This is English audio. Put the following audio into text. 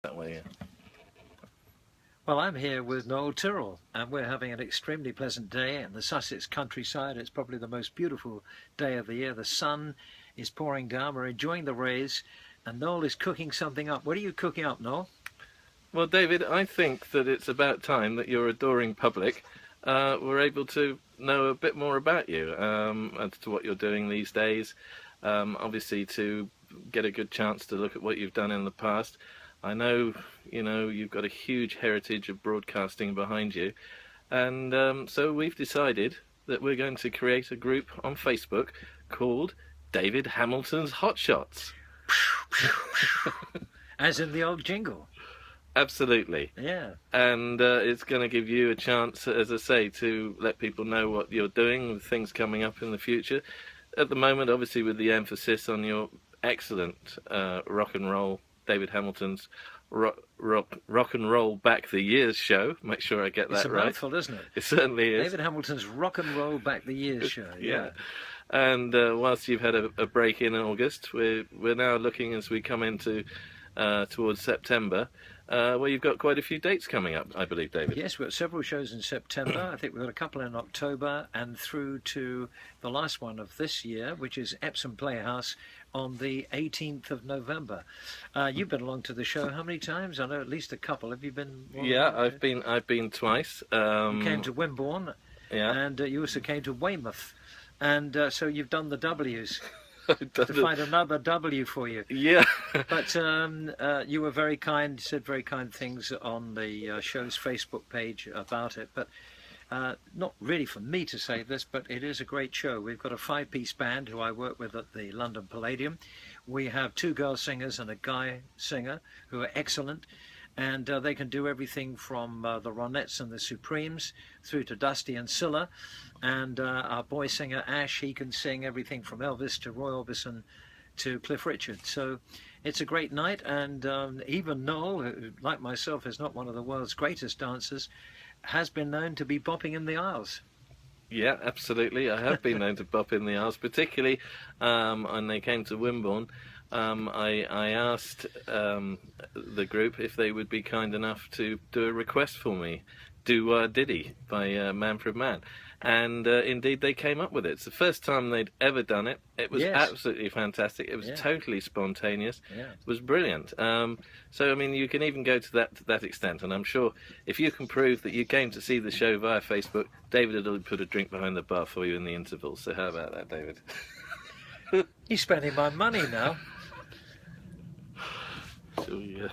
that way. Yeah. Well, I'm here with Noel Tyrrel, and we're having an extremely pleasant day in the Sussex countryside. It's probably the most beautiful day of the year. The sun is pouring down. We're enjoying the rays, and Noel is cooking something up. What are you cooking up, Noel? Well, David, I think that it's about time that your adoring public were able to know a bit more about you, as to what you're doing these days. Obviously, to get a good chance to look at what you've done in the past. I know, you've got a huge heritage of broadcasting behind you, and so we've decided that we're going to create a group on Facebook called David Hamilton's Hotshots. As in the old jingle. Absolutely. Yeah. And it's going to give you a chance, as I say, to let people know what you're doing with things coming up in the future. At the moment, obviously, with the emphasis on your excellent rock and roll, David Hamilton's rock and roll back the years show. Make sure I get that right. It's a mouthful, isn't it? It certainly is. David Hamilton's rock and roll back the years show. Yeah. And whilst you've had a break in August, we're now looking as we come into towards September. Well, you've got quite a few dates coming up, I believe, David. Yes, we've got several shows in September. I think we've got a couple in October and through to the last one of this year, which is Epsom Playhouse on the 18th of November. You've been along to the show how many times? I know at least a couple. Have you been? Yeah, I've been twice. You came to Wimborne, and you also came to Weymouth, and so you've done the W's. To find another W for you. Yeah. But you were very kind, said very kind things on the show's Facebook page about it. But not really for me to say this, but it is a great show. We've got a 5-piece band who I work with at the London Palladium. We have 2 girl singers and a guy singer who are excellent. And they can do everything from the Ronettes and the Supremes through to Dusty and Scylla. And our boy singer Ash, he can sing everything from Elvis to Roy Orbison to Cliff Richard. So it's a great night. And even Noel, who, like myself, is not one of the world's greatest dancers, has been known to be bopping in the aisles. Yeah, absolutely. I have been known to bop in the aisles, particularly when they came to Wimborne. I asked the group if they would be kind enough to do a request for me, Do Diddy by Manfred Mann. And indeed they came up with it. It's the first time they'd ever done it. It was absolutely fantastic. It was totally spontaneous. Yeah. It was brilliant. So, I mean, you can even go to that extent. And I'm sure if you can prove that you came to see the show via Facebook, David will put a drink behind the bar for you in the interval. So how about that, David? You're spending my money now. Shall we